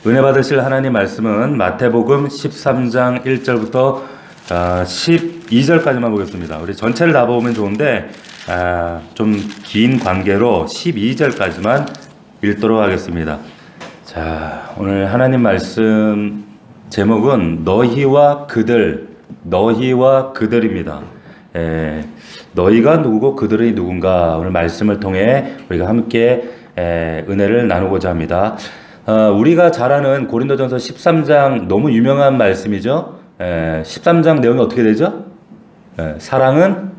은혜 받으실 하나님 말씀은 마태복음 13장 1절부터 12절까지만 보겠습니다. 우리 전체를 다 보면 좋은데 좀 긴 관계로 12절까지만 읽도록 하겠습니다. 자, 오늘 하나님 말씀 제목은 너희와 그들입니다. 너희가 누구고 그들이 누군가 오늘 말씀을 통해 우리가 함께 은혜를 나누고자 합니다. 우리가 잘 아는 고린도전서 13장 너무 유명한 말씀이죠. 13장 내용이 어떻게 되죠? 사랑은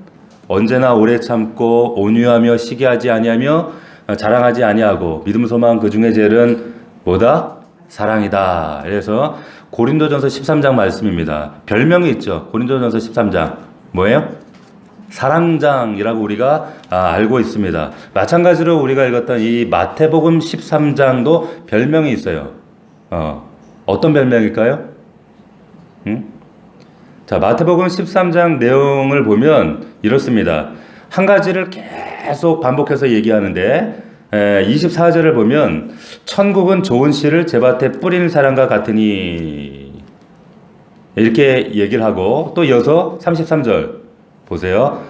언제나 오래 참고 온유하며 시기하지 아니하며 자랑하지 아니하고 믿음 소망 그 중에 제일은 뭐다? 사랑이다. 그래서 고린도전서 13장 말씀입니다. 별명이 있죠. 고린도전서 13장 뭐예요? 사랑장이라고 우리가 알고 있습니다. 마찬가지로 우리가 읽었던 이 마태복음 13장도 별명이 있어요. 어떤 별명일까요? 자, 마태복음 13장 내용을 보면 이렇습니다. 한 가지를 계속 반복해서 얘기하는데 24절을 보면 천국은 좋은 씨를 제밭에 뿌리는 사람과 같으니 이렇게 얘기를 하고 또 이어서 33절 보세요.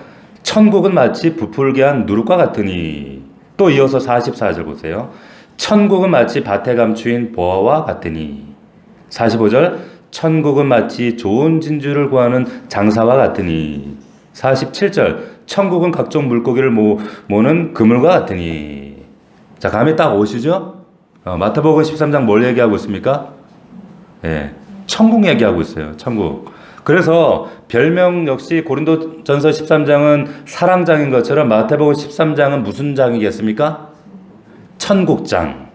천국은 마치 부풀게 한 누룩과 같으니 또 이어서 44절 보세요. 천국은 마치 밭에 감추인 보화와 같으니 45절 천국은 마치 좋은 진주를 구하는 장사와 같으니 47절 천국은 각종 물고기를 모는 그물과 같으니. 자, 감이 딱 오시죠? 마태복음 13장 뭘 얘기하고 있습니까? 천국 얘기하고 있어요. 천국. 그래서 별명 역시 고린도전서 13장은 사랑장인 것처럼 마태복음 13장은 무슨 장이겠습니까? 천국장.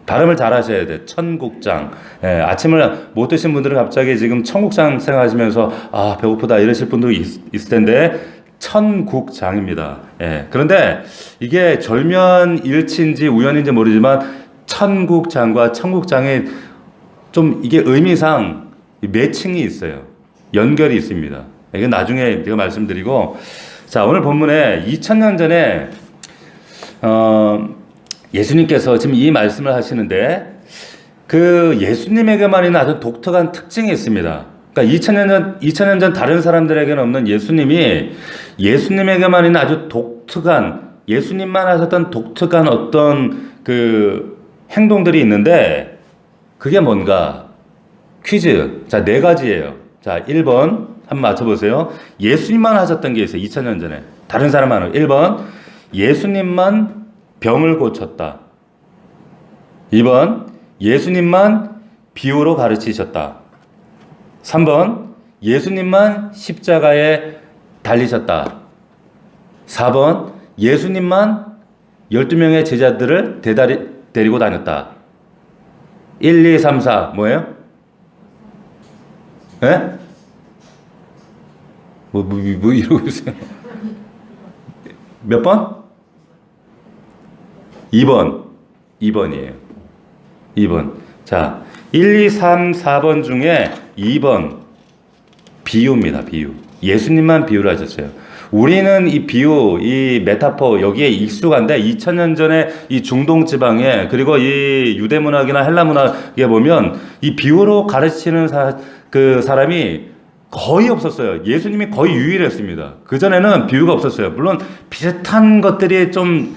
발음을 잘 하셔야 돼요. 천국장. 아침을 못 드신 분들은 갑자기 지금 천국장 생각하시면서 배고프다 이러실 분도 있을 텐데 천국장입니다. 그런데 이게 절면일치인지 우연인지 모르지만 천국장과 천국장이 좀 이게 의미상 매칭이 있어요. 연결이 있습니다. 이건 나중에 제가 말씀드리고, 자, 오늘 본문에 2000년 전에 예수님께서 지금 이 말씀을 하시는데 그 예수님에게만 있는 아주 독특한 특징이 있습니다. 그러니까 2000년 전 다른 사람들에게는 없는 예수님에게만 있는 아주 독특한, 예수님만 하셨던 독특한 어떤 그 행동들이 있는데 그게 뭔가? 퀴즈. 자, 4가지예요. 자, 1번 한번 맞춰보세요. 예수님만 하셨던 게 있어요. 2000년 전에. 다른 사람은 1번 예수님만 병을 고쳤다. 2번 예수님만 비유로 가르치셨다. 3번 예수님만 십자가에 달리셨다. 4번 예수님만 12명의 제자들을 데리고 다녔다. 1, 2, 3, 4 뭐예요? 뭐 이러고 있어요. 몇 번? 2번이에요. 2번. 자, 1, 2, 3, 4번 중에 2번 비유입니다. 비유. 예수님만 비유를 하셨어요. 우리는 이 비유, 이 메타포 여기에 익숙한데 2000년 전에 이 중동 지방에 그리고 이 유대 문학이나 헬라 문학에 보면 이 비유로 가르치는 그 사람이 거의 없었어요. 예수님이 거의 유일했습니다. 그전에는 비유가 없었어요. 물론 비슷한 것들이 좀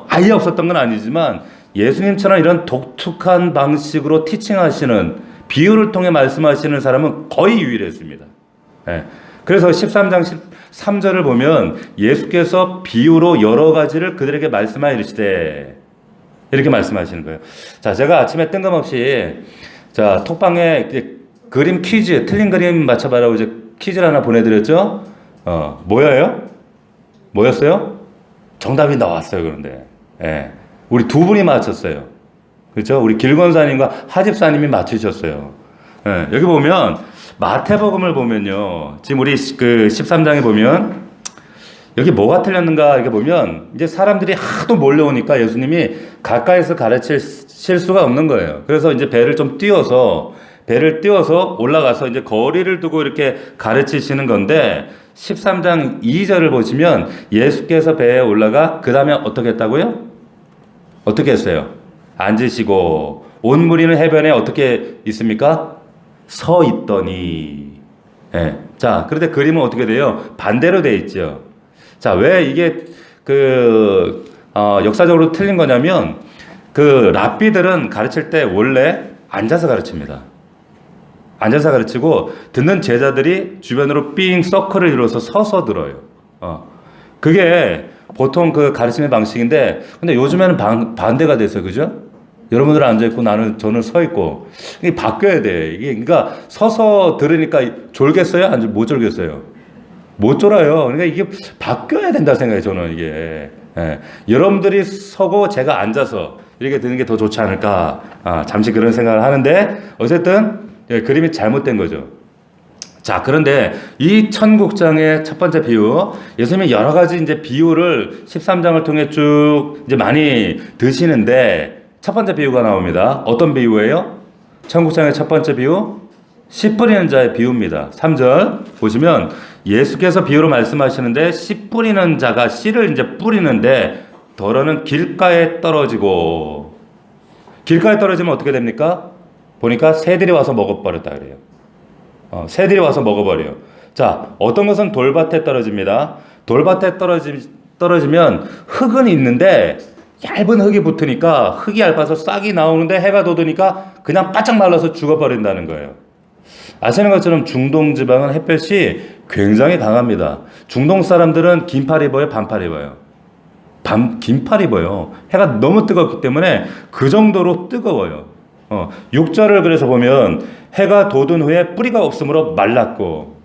아예 없었던 건 아니지만 예수님처럼 이런 독특한 방식으로 티칭하시는, 비유를 통해 말씀하시는 사람은 거의 유일했습니다. 그래서 13장 13절을 보면 예수께서 비유로 여러 가지를 그들에게 말씀하여 이르시되 이렇게 말씀하시는 거예요. 자, 제가 아침에 뜬금없이 자, 톡방에 그림 퀴즈, 틀린 그림 맞춰봐라고 이제 퀴즈를 하나 보내드렸죠? 뭐였어요? 정답이 나왔어요. 그런데 우리 2분이 맞췄어요. 그렇죠? 우리 길권사님과 하집사님이 맞추셨어요. 여기 보면 마태복음을 보면요, 지금 우리 그 13장에 보면 여기 뭐가 틀렸는가 이렇게 보면 이제 사람들이 하도 몰려오니까 예수님이 가까이서 가르칠 수가 없는 거예요. 그래서 이제 배를 띄워서 올라가서 이제 거리를 두고 이렇게 가르치시는 건데 13장 2절을 보시면 예수께서 배에 올라가 그 다음에 어떻게 했다고요? 어떻게 했어요? 앉으시고 온 무리는 해변에 어떻게 있습니까? 서 있더니. 예. 자, 그런데 그림은 어떻게 돼요? 반대로 돼 있죠. 자, 왜 이게 역사적으로 틀린 거냐면 랍비들은 가르칠 때 원래 앉아서 가르칩니다. 앉아서 가르치고 듣는 제자들이 주변으로 삥 서클을 이루어서 서서 들어요. 그게 보통 그 가르침의 방식인데, 근데 요즘에는 반대가 됐어요. 그죠? 여러분들은 앉아있고 저는 서 있고. 이게 바뀌어야 돼. 이게, 그러니까 서서 들으니까 졸겠어요? 못 졸겠어요? 못 졸아요. 그러니까 이게 바뀌어야 된다 생각해요. 저는 이게. 예. 여러분들이 서고 제가 앉아서 이렇게 듣는 게 더 좋지 않을까. 잠시 그런 생각을 하는데, 어쨌든, 그림이 잘못된 거죠. 자, 그런데 이 천국장의 첫 번째 비유, 예수님이 여러 가지 이제 비유를 13장을 통해 쭉 이제 많이 드시는데, 첫 번째 비유가 나옵니다. 어떤 비유예요? 천국장의 첫 번째 비유, 씨 뿌리는 자의 비유입니다. 3절 보시면 예수께서 비유로 말씀하시는데, 씨 뿌리는 자가 씨를 이제 뿌리는데, 덜어는 길가에 떨어지고, 길가에 떨어지면 어떻게 됩니까? 보니까 새들이 와서 먹어버렸다 그래요. 새들이 와서 먹어버려요. 자, 어떤 것은 돌밭에 떨어집니다. 돌밭에 떨어지면 흙은 있는데 얇은 흙이 붙으니까 흙이 얇아서 싹이 나오는데 해가 돋으니까 그냥 바짝 말라서 죽어버린다는 거예요. 아시는 것처럼 중동 지방은 햇볕이 굉장히 강합니다. 중동 사람들은 긴팔 입어요, 반팔 입어요? 긴팔 입어요. 해가 너무 뜨겁기 때문에 그 정도로 뜨거워요. 6절을 그래서 보면 해가 돋은 후에 뿌리가 없으므로 말랐고,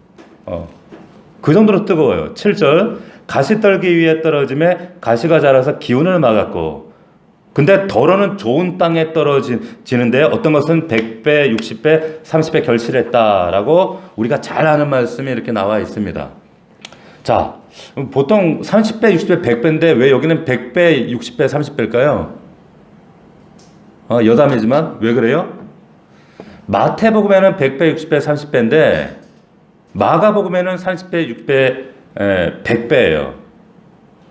그 정도로 뜨거워요. 7절 가시떨기 위에 떨어짐에 가시가 자라서 기운을 막았고, 근데 덜어는 좋은 땅에 떨어지는데 어떤 것은 100배, 60배, 30배 결실했다라고 우리가 잘 아는 말씀이 이렇게 나와 있습니다. 자, 보통 30배, 60배, 100배인데 왜 여기는 100배, 60배, 30배일까요? 여담이지만 왜 그래요? 마태복음에는 100배, 60배, 30배인데 마가복음에는 30배, 6배, 100배예요.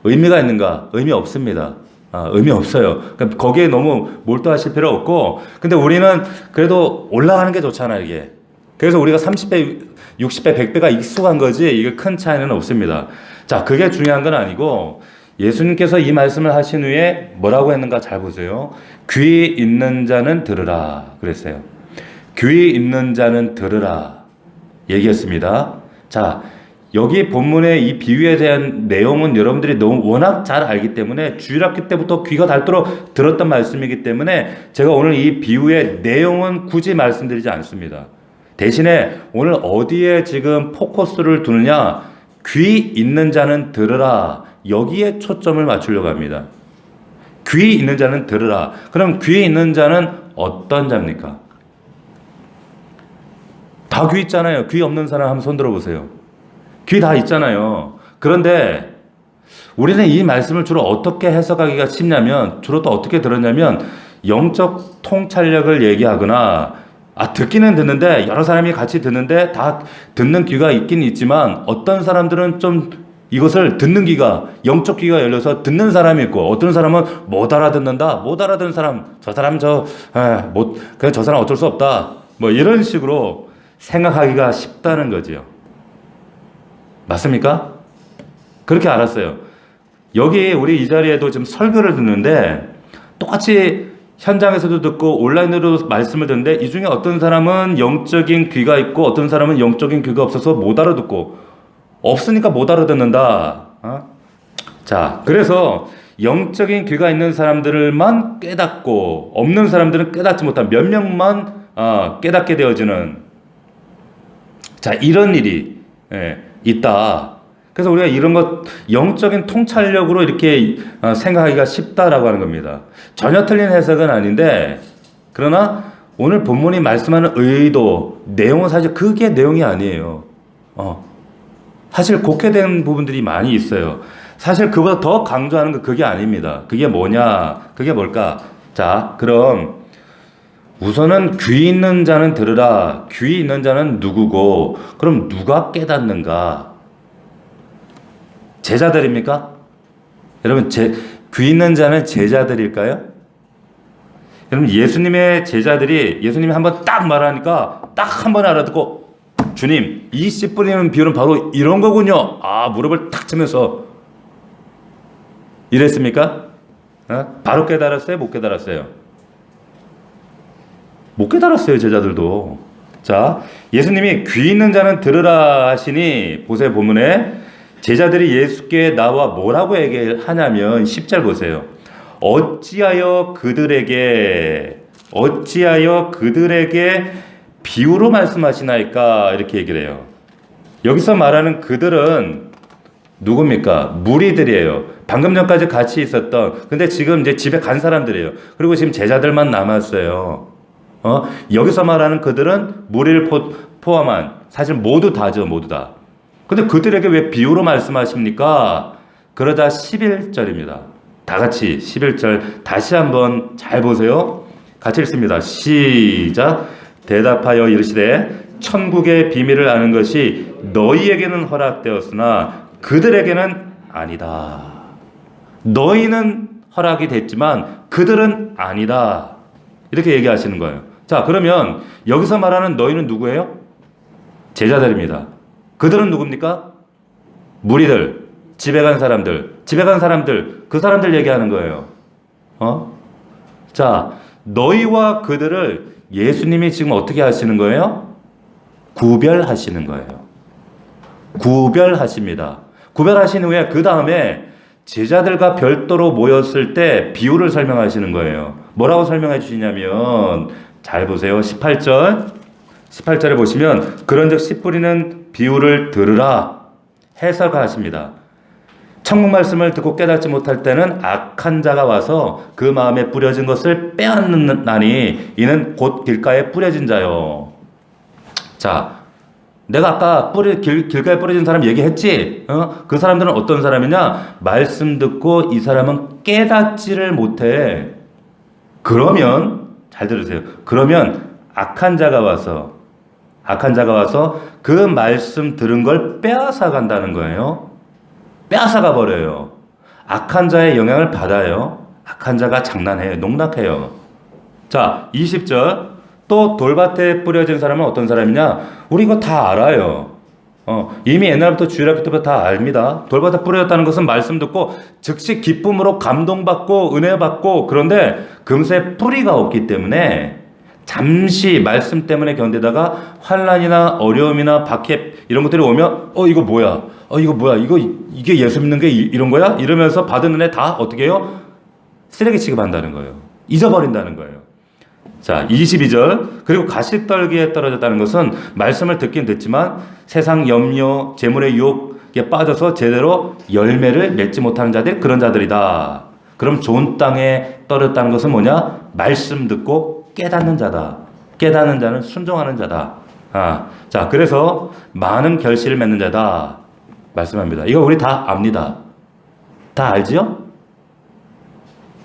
의미가 있는가? 의미 없습니다. 의미 없어요. 그러니까 거기에 너무 몰두하실 필요 없고, 근데 우리는 그래도 올라가는 게 좋잖아요, 이게. 그래서 우리가 30배, 60배, 100배가 익숙한 거지 이게 큰 차이는 없습니다. 자, 그게 중요한 건 아니고 예수님께서 이 말씀을 하신 후에 뭐라고 했는가 잘 보세요. 귀 있는 자는 들으라 그랬어요. 귀 있는 자는 들으라 얘기했습니다. 자, 여기 본문의 이 비유에 대한 내용은 여러분들이 너무 워낙 잘 알기 때문에 주일학교 때부터 귀가 닳도록 들었던 말씀이기 때문에 제가 오늘 이 비유의 내용은 굳이 말씀드리지 않습니다. 대신에 오늘 어디에 지금 포커스를 두느냐, 귀 있는 자는 들으라, 여기에 초점을 맞추려고 합니다. 귀 있는 자는 들으라. 그럼 귀 있는 자는 어떤 자입니까? 다 귀 있잖아요. 귀 없는 사람 한번 손 들어보세요. 귀 다 있잖아요. 그런데 우리는 이 말씀을 주로 어떻게 해석하기가 쉽냐면, 주로 또 어떻게 들었냐면, 영적 통찰력을 얘기하거나, 듣기는 듣는데, 여러 사람이 같이 듣는데, 다 듣는 귀가 있긴 있지만, 어떤 사람들은 좀 이것을 듣는 귀가, 영적 귀가 열려서 듣는 사람이 있고, 어떤 사람은 못 알아듣는다. 못 알아듣는 사람, 저 사람 그냥 저 사람 어쩔 수 없다. 뭐 이런 식으로 생각하기가 쉽다는 거지요. 맞습니까? 그렇게 알았어요. 여기 우리 이 자리에도 지금 설교를 듣는데 똑같이 현장에서도 듣고 온라인으로 말씀을 듣는데 이 중에 어떤 사람은 영적인 귀가 있고 어떤 사람은 영적인 귀가 없어서 못 알아듣고, 없으니까 못 알아듣는다. 자, 그래서 영적인 귀가 있는 사람들만 깨닫고 없는 사람들은 깨닫지 못한 몇 명만 깨닫게 되어지는, 자, 이런 일이 있다. 그래서 우리가 이런 것 영적인 통찰력으로 이렇게 생각하기가 쉽다라고 하는 겁니다. 전혀 틀린 해석은 아닌데, 그러나 오늘 본문이 말씀하는 의도, 내용은 사실 그게 내용이 아니에요. 사실 곡해된 부분들이 많이 있어요. 사실 그보다 더 강조하는 건 그게 아닙니다. 그게 뭐냐? 그게 뭘까? 자, 그럼 우선은 귀 있는 자는 들으라. 귀 있는 자는 누구고, 그럼 누가 깨닫는가? 제자들입니까? 여러분, 귀 있는 자는 제자들일까요? 여러분 예수님의 제자들이 예수님이 한번 딱 말하니까 딱 한 번에 알아듣고 주님 이 씨 뿌리는 비유는 바로 이런 거군요. 아 무릎을 탁 치면서 이랬습니까? 바로 깨달았어요? 못 깨달았어요? 못 깨달았어요 제자들도. 자 예수님이 귀 있는 자는 들으라 하시니 보세요 본문에 제자들이 예수께 나와 뭐라고 얘기하냐면 10절 보세요. 어찌하여 그들에게 비유로 말씀하시나이까 이렇게 얘기를 해요. 여기서 말하는 그들은 누굽니까? 무리들이에요. 방금 전까지 같이 있었던 근데 지금 이제 집에 간 사람들이에요. 그리고 지금 제자들만 남았어요. 여기서 말하는 그들은 무리를 포함한 사실 모두 다죠. 모두 다. 근데 그들에게 왜 비유로 말씀하십니까? 그러자 11절입니다. 다 같이 11절 다시 한번 잘 보세요. 같이 읽습니다. 시작. 대답하여 이르시되 천국의 비밀을 아는 것이 너희에게는 허락되었으나 그들에게는 아니다. 너희는 허락이 됐지만 그들은 아니다. 이렇게 얘기하시는 거예요. 자, 그러면 여기서 말하는 너희는 누구예요? 제자들입니다. 그들은 누굽니까? 무리들, 집에 간 사람들, 그 사람들 얘기하는 거예요. 자, 너희와 그들을 예수님이 지금 어떻게 하시는 거예요? 구별하시는 거예요. 구별하십니다. 구별하신 후에 그 다음에 제자들과 별도로 모였을 때 비유를 설명하시는 거예요. 뭐라고 설명해 주시냐면 잘 보세요. 18절에 보시면 그런즉 씨 뿌리는 비유를 들으라 해석하십니다. 천국 말씀을 듣고 깨닫지 못할 때는 악한 자가 와서 그 마음에 뿌려진 것을 빼앗느나니 이는 곧 길가에 뿌려진 자요. 자, 내가 아까 길가에 뿌려진 사람 얘기했지? 그 사람들은 어떤 사람이냐? 말씀 듣고 이 사람은 깨닫지를 못해. 그러면 잘 들으세요. 그러면 악한 자가 와서 그 말씀 들은 걸 빼앗아 간다는 거예요. 빼앗아가 버려요. 악한 자의 영향을 받아요. 악한 자가 장난해요. 농락해요. 자, 20절. 또 돌밭에 뿌려진 사람은 어떤 사람이냐? 우리 이거 다 알아요. 이미 옛날부터 주일학교 때부터 다 압니다. 돌밭에 뿌려졌다는 것은 말씀 듣고 즉시 기쁨으로 감동받고 은혜 받고 그런데 금세 뿌리가 없기 때문에 잠시 말씀 때문에 견디다가 환난이나 어려움이나 박해 이런 것들이 오면 이거 뭐야? 이게 예수 믿는 게 이런 거야? 이러면서 받은 은혜 다 어떻게 해요? 쓰레기 취급한다는 거예요. 잊어버린다는 거예요. 자, 22절. 그리고 가시떨기에 떨어졌다는 것은 말씀을 듣긴 듣지만 세상 염려, 재물의 유혹에 빠져서 제대로 열매를 맺지 못하는 자들이 그런 자들이다. 그럼 좋은 땅에 떨어졌다는 것은 뭐냐? 말씀 듣고 깨닫는 자다. 깨닫는 자는 순종하는 자다. 자, 그래서 많은 결실을 맺는 자다. 말씀합니다. 이거 우리 다 압니다. 다 알지요?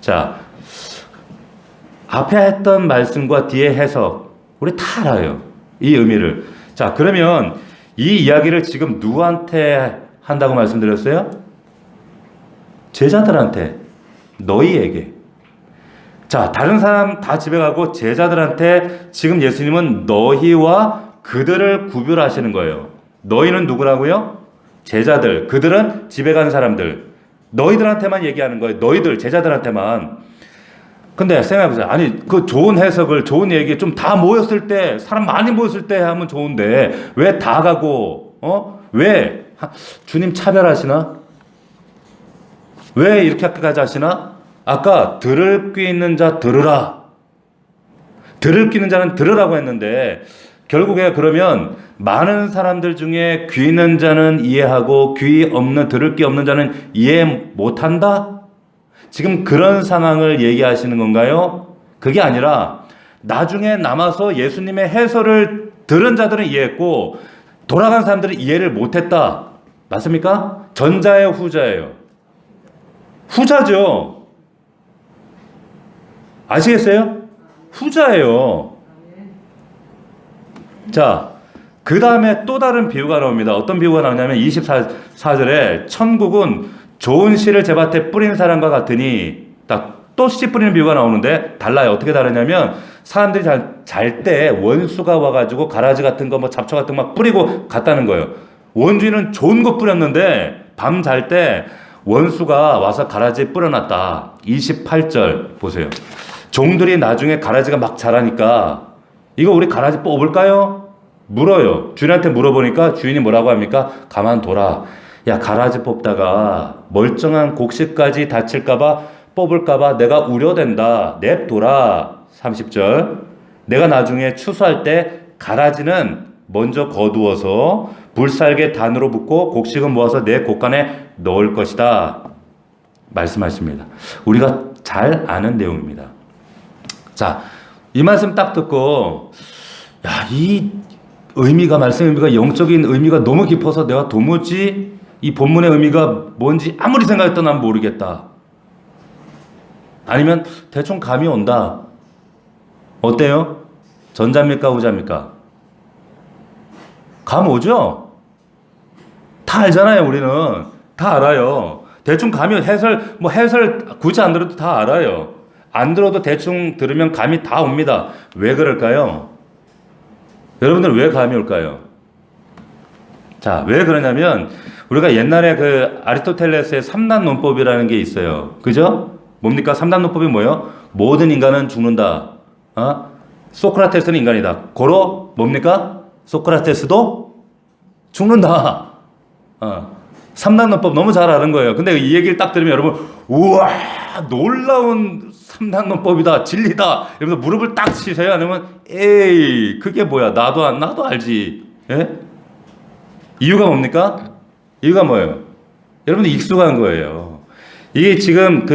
자, 앞에 했던 말씀과 뒤에 해석 우리 다 알아요. 이 의미를. 자, 그러면 이 이야기를 지금 누구한테 한다고 말씀드렸어요? 제자들한테, 너희에게. 자, 다른 사람 다 집에 가고 제자들한테 지금 예수님은 너희와 그들을 구별하시는 거예요. 너희는 누구라고요? 제자들. 그들은 집에 간 사람들. 너희들한테만 얘기하는 거예요. 너희들, 제자들한테만. 근데 생각해보세요. 아니, 그 좋은 해석을, 좋은 얘기 좀 다 모였을 때, 사람 많이 모였을 때 하면 좋은데, 왜 다 가고, 왜? 주님 차별하시나? 왜 이렇게까지 하시나? 아까 들을 귀 있는 자 들으라. 들을 귀 있는 자는 들으라고 했는데, 결국에 그러면 많은 사람들 중에 귀 있는 자는 이해하고 귀 없는, 들을 귀 없는 자는 이해 못한다? 지금 그런 상황을 얘기하시는 건가요? 그게 아니라 나중에 남아서 예수님의 해설을 들은 자들은 이해했고 돌아간 사람들은 이해를 못했다. 맞습니까? 전자예요, 후자예요? 후자죠. 아시겠어요? 후자예요. 자, 그 다음에 또 다른 비유가 나옵니다. 어떤 비유가 나오냐면 24절에 천국은 좋은 씨를 제밭에 뿌린 사람과 같으니 딱 또 씨 뿌리는 비유가 나오는데 달라요. 어떻게 다르냐면 사람들이 잘 때 원수가 와가지고 가라지 같은 거 뭐 잡초 같은 거 막 뿌리고 갔다는 거예요. 원주인은 좋은 거 뿌렸는데 밤 잘 때 원수가 와서 가라지에 뿌려놨다. 28절 보세요. 종들이 나중에 가라지가 막 자라니까 이거 우리 가라지 뽑을까요? 물어요. 주인한테 물어보니까 주인이 뭐라고 합니까? 가만둬라. 야, 가라지 뽑다가 멀쩡한 곡식까지 다칠까봐 뽑을까봐 내가 우려된다. 냅둬라. 30절. 내가 나중에 추수할 때 가라지는 먼저 거두어서 불살개 단으로 붓고 곡식은 모아서 내 곡간에 넣을 것이다. 말씀하십니다. 우리가 잘 아는 내용입니다. 자, 이 말씀 딱 듣고 야, 이 의미가 말씀 의미가 영적인 의미가 너무 깊어서 내가 도무지 이 본문의 의미가 뭔지 아무리 생각해도 난 모르겠다. 아니면 대충 감이 온다. 어때요? 전자입니까? 후자입니까? 감 오죠? 다 알잖아요, 우리는. 다 알아요. 대충 감이 해설 굳이 안 들어도 다 알아요. 안 들어도 대충 들으면 감이 다 옵니다. 왜 그럴까요? 여러분들 왜 감이 올까요? 자, 왜 그러냐면 우리가 옛날에 그 아리스토텔레스의 3단 논법이라는 게 있어요. 그죠? 뭡니까? 3단 논법이 뭐예요? 모든 인간은 죽는다. 소크라테스는 인간이다. 고로 뭡니까? 소크라테스도 죽는다. 3단 논법 너무 잘 아는 거예요. 근데 이 얘기를 딱 들으면 여러분, 우와, 놀라운 3단 논법이다. 진리다. 이러면서 무릎을 딱 치세요. 아니면, 에이, 그게 뭐야. 나도 알지. 예? 이유가 뭡니까? 이유가 뭐예요? 여러분들 익숙한 거예요. 이게 지금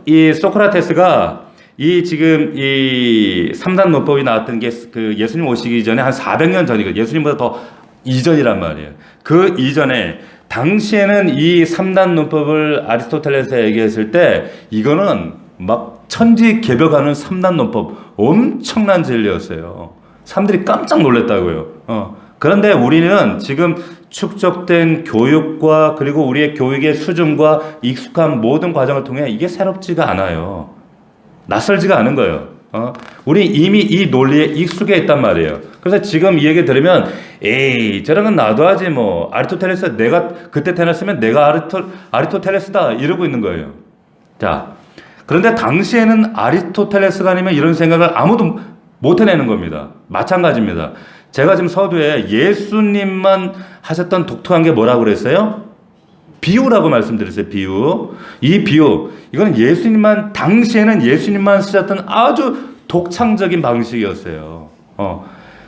이 소크라테스가 지금 이 3단 논법이 나왔던 게 그 예수님 오시기 전에 한 400년 전이거든요. 예수님보다 더 이전이란 말이에요. 그 이전에 당시에는 이 3단 논법을 아리스토텔레스가 얘기했을 때 이거는 막 천지개벽하는 3단 논법 엄청난 진리였어요. 사람들이 깜짝 놀랐다고요. 그런데 우리는 지금 축적된 교육과 그리고 우리의 교육의 수준과 익숙한 모든 과정을 통해 이게 새롭지가 않아요. 낯설지가 않은 거예요. 우리 이미 이 논리에 익숙해 있단 말이에요. 그래서 지금 이 얘기 들으면 에이 저런 건 나도 하지 뭐 아리스토텔레스 내가 그때 태어났으면 내가 아리스토텔레스다 이러고 있는 거예요. 자, 그런데 당시에는 아리스토텔레스가 아니면 이런 생각을 아무도 못 해내는 겁니다. 마찬가지입니다. 제가 지금 서두에 예수님만 하셨던 독특한 게 뭐라고 그랬어요? 비유라고 말씀드렸어요. 비유. 이 비유. 이거는 당시에는 예수님만 쓰셨던 아주 독창적인 방식이었어요.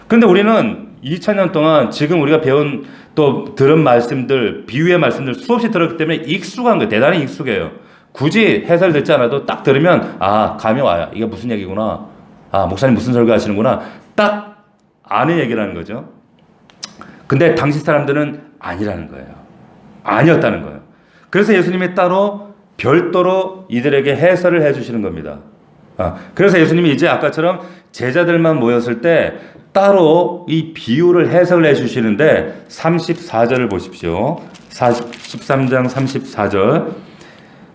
그런데 우리는 2000년 동안 지금 우리가 배운 또 들은 말씀들, 비유의 말씀들 수없이 들었기 때문에 익숙한 거예요. 대단히 익숙해요. 굳이 해설 듣지 않아도 딱 들으면 감이 와요. 이게 무슨 얘기구나. 목사님 무슨 설교 하시는구나. 딱 아는 얘기라는 거죠. 근데 당시 사람들은 아니라는 거예요. 아니었다는 거예요. 그래서 예수님이 따로 별도로 이들에게 해설을 해주시는 겁니다. 그래서 예수님이 이제 아까처럼 제자들만 모였을 때 따로 이 비유를 해석을 해주시는데 34절을 보십시오. 13장 34절.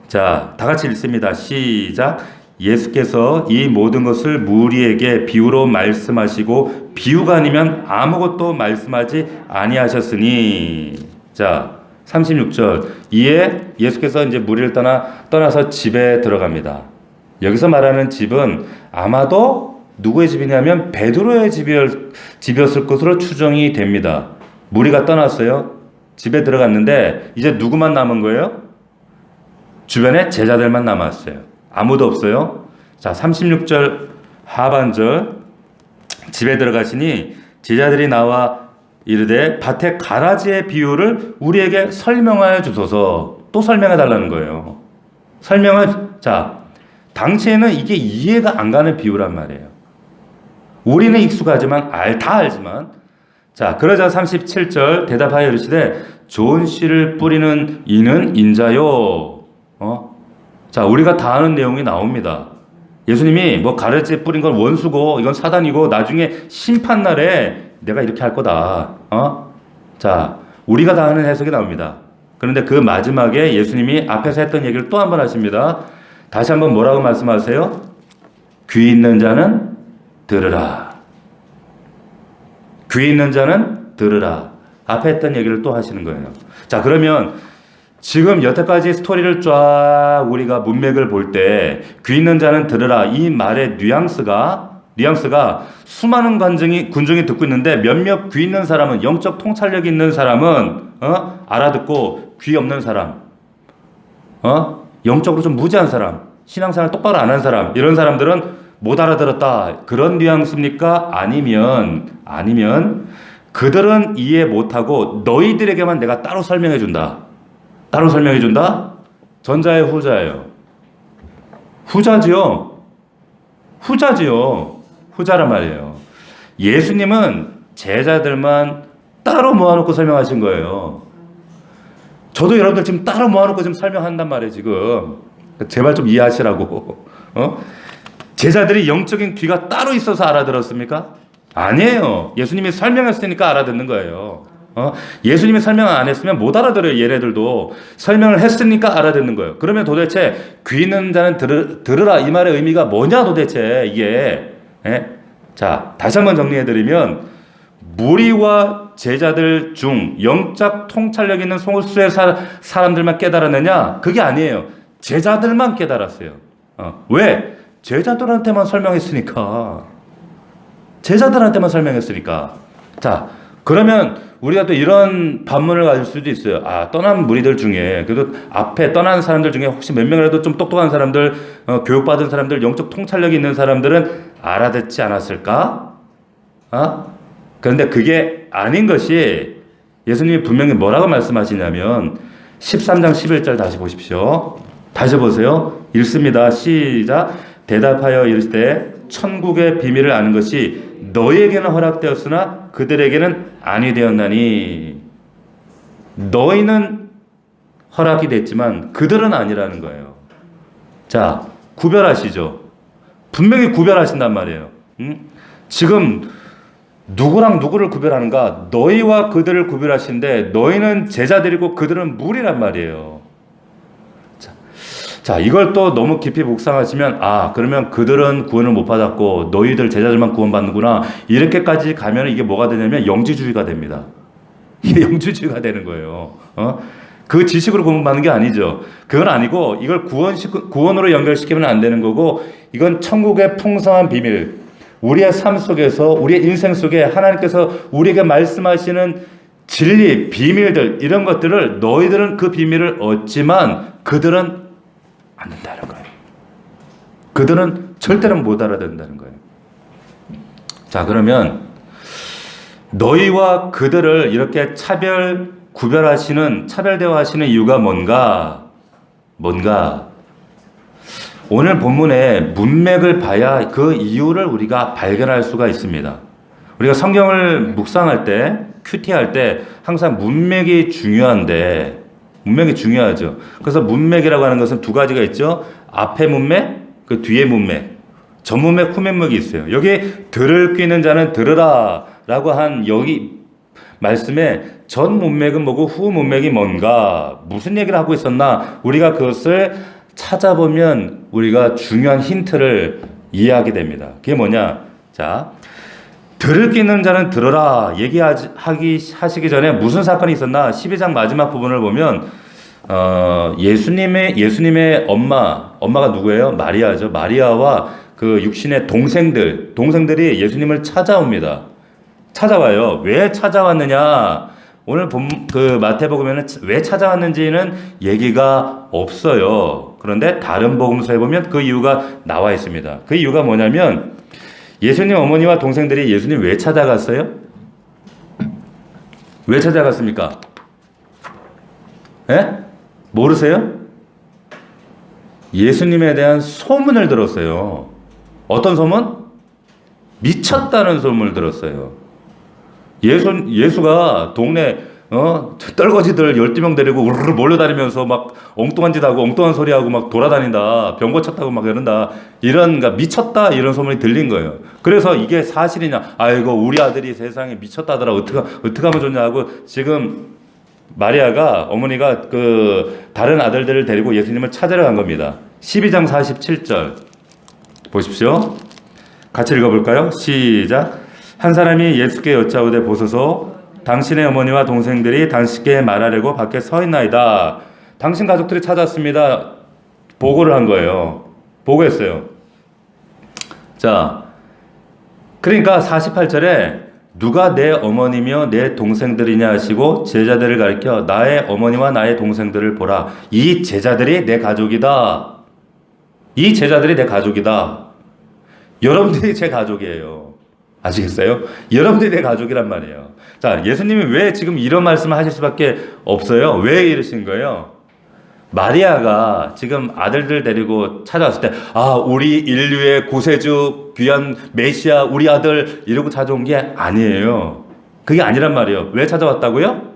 자, 다 같이 읽습니다. 시작. 예수께서 이 모든 것을 무리에게 비유로 말씀하시고 비유가 아니면 아무것도 말씀하지 아니하셨으니. 자, 36절. 이에 예수께서 이제 무리를 떠나서 집에 들어갑니다. 여기서 말하는 집은 아마도 누구의 집이냐면 베드로의 집이었을 것으로 추정이 됩니다. 무리가 떠났어요. 집에 들어갔는데 이제 누구만 남은 거예요? 주변에 제자들만 남았어요. 아무도 없어요. 자, 36절 하반절. 집에 들어가시니 제자들이 나와 이르되 밭의 가라지의 비유를 우리에게 설명하여 주소서. 또 설명해 달라는 거예요. 자, 당시에는 이게 이해가 안 가는 비유란 말이에요. 우리는 익숙하지만 다 알지만. 자, 그러자 37절 대답하여 이르시되 좋은 씨를 뿌리는 이는 인자요. 자, 우리가 다 아는 내용이 나옵니다. 예수님이 뭐 가라지에 뿌린 건 원수고 이건 사단이고 나중에 심판날에 내가 이렇게 할 거다. 자, 우리가 다 아는 해석이 나옵니다. 그런데 그 마지막에 예수님이 앞에서 했던 얘기를 또 한 번 하십니다. 다시 한번 뭐라고 말씀하세요? 귀 있는 자는 들으라. 귀 있는 자는 들으라. 앞에 했던 얘기를 또 하시는 거예요. 자, 그러면 지금 여태까지 스토리를 쫙 우리가 문맥을 볼 때 귀 있는 자는 들으라 이 말의 뉘앙스가 수많은 군중이 듣고 있는데 몇몇 귀 있는 사람은 영적 통찰력이 있는 사람은 알아듣고 귀 없는 사람 영적으로 좀 무지한 사람 신앙생활 똑바로 안 한 사람 이런 사람들은 못 알아들었다 그런 뉘앙스입니까? 아니면 그들은 이해 못하고 너희들에게만 내가 따로 설명해 준다. 따로 설명해 준다? 전자예요, 후자예요? 후자지요. 후자란 말이에요. 예수님은 제자들만 따로 모아놓고 설명하신 거예요. 저도 여러분들 지금 따로 모아놓고 지금 설명한단 말이에요, 지금. 제발 좀 이해하시라고. 제자들이 영적인 귀가 따로 있어서 알아들었습니까? 아니에요. 예수님이 설명했으니까 알아듣는 거예요. 예수님이 설명 안 했으면 못 알아들어요. 얘네들도 설명을 했으니까 알아듣는 거예요. 그러면 도대체 귀 있는 자는 들으라 이 말의 의미가 뭐냐 도대체 이게. 자, 다시 한번 정리해드리면 무리와 제자들 중 영적 통찰력 있는 소수의 사람들만 깨달았느냐? 그게 아니에요. 제자들만 깨달았어요. 왜? 제자들한테만 설명했으니까. 자, 그러면 우리가 또 이런 반문을 가질 수도 있어요. 떠난 무리들 중에 그래도 앞에 떠난 사람들 중에 혹시 몇 명이라도 좀 똑똑한 사람들, 교육받은 사람들, 영적 통찰력이 있는 사람들은 알아듣지 않았을까? 그런데 그게 아닌 것이 예수님이 분명히 뭐라고 말씀하시냐면 13장 11절 다시 보십시오. 다시 보세요. 읽습니다. 시작. 대답하여 이르시되 천국의 비밀을 아는 것이 너희에게는 허락되었으나 그들에게는 아니 되었나니. 너희는 허락이 됐지만 그들은 아니라는 거예요. 자, 구별하시죠. 분명히 구별하신단 말이에요. 지금 누구랑 누구를 구별하는가? 너희와 그들을 구별하시는데 너희는 제자들이고 그들은 무리란 말이에요. 자, 이걸 또 너무 깊이 묵상하시면 그러면 그들은 구원을 못 받았고 너희들 제자들만 구원받는구나. 이렇게까지 가면 이게 뭐가 되냐면 영지주의가 됩니다. 이게 영지주의가 되는 거예요. 그 지식으로 구원받는 게 아니죠. 그건 아니고 이걸 구원으로 연결시키면 안 되는 거고 이건 천국의 풍성한 비밀. 우리의 삶 속에서 우리의 인생 속에 하나님께서 우리에게 말씀하시는 진리, 비밀들 이런 것들을 너희들은 그 비밀을 얻지만 그들은 안 된다는 거예요. 그들은 절대로 못 알아듣는다는 거예요. 자, 그러면 너희와 그들을 이렇게 차별대화하시는 이유가 뭔가? 오늘 본문의 문맥을 봐야 그 이유를 우리가 발견할 수가 있습니다. 우리가 성경을 묵상할 때, 큐티할 때 항상 문맥이 중요한데 문맥이 중요하죠. 그래서 문맥이라고 하는 것은 두 가지가 있죠. 앞에 문맥, 그 뒤에 문맥. 전문맥, 후문맥이 있어요. 여기 들을 귀 있는 자는 들으라 라고 한 여기 말씀에 전 문맥은 뭐고 후 문맥이 뭔가 무슨 얘기를 하고 있었나 우리가 그것을 찾아보면 우리가 중요한 힌트를 이해하게 됩니다. 그게 뭐냐? 자, 들을 귀 있는 자는 들어라 하시기 전에 무슨 사건이 있었나? 12장 마지막 부분을 보면 예수님의 엄마가 누구예요? 마리아죠. 마리아와 그 육신의 동생들이 예수님을 찾아와요. 왜 찾아왔느냐? 오늘 그 마태복음에는 왜 찾아왔는지는 얘기가 없어요. 그런데 다른 복음서에 보면 그 이유가 나와 있습니다. 그 이유가 뭐냐면 예수님 어머니와 동생들이 예수님 왜 찾아갔어요? 왜 찾아갔습니까? 모르세요? 예수님에 대한 소문을 들었어요. 어떤 소문? 미쳤다는 소문을 들었어요. 예수가 동네 떨거지들 12명 데리고 우르르 몰려다니면서 막 엉뚱한 짓 하고 엉뚱한 소리 하고 막 돌아다닌다. 병 고쳤다고 막 이런다. 그러니까 미쳤다 이런 소문이 들린 거예요. 그래서 이게 사실이냐? 아이고 우리 아들이 세상에 미쳤다더라. 어떻게 하면 좋냐 하고 지금 마리아가 어머니가 그 다른 아들들을 데리고 예수님을 찾으러 간 겁니다. 12장 47절 보십시오. 같이 읽어볼까요? 시작. 한 사람이 예수께 여짜오되 보소서 당신의 어머니와 동생들이 당신께 말하려고 밖에 서 있나이다. 당신 가족들이 찾았습니다. 보고를 한 거예요. 보고했어요. 자, 그러니까 48절에 누가 내 어머니며 내 동생들이냐 하시고 제자들을 가리켜 나의 어머니와 나의 동생들을 보라. 이 제자들이 내 가족이다. 이 제자들이 내 가족이다. 여러분들이 제 가족이에요. 아시겠어요? 여러분들이 내 가족이란 말이에요. 자, 예수님이 왜 지금 이런 말씀을 하실 수밖에 없어요? 왜 이러신 거예요? 마리아가 지금 아들들 데리고 찾아왔을 때, 아, 우리 인류의 구세주, 귀한 메시아, 우리 아들, 이러고 찾아온 게 아니에요. 그게 아니란 말이에요. 왜 찾아왔다고요?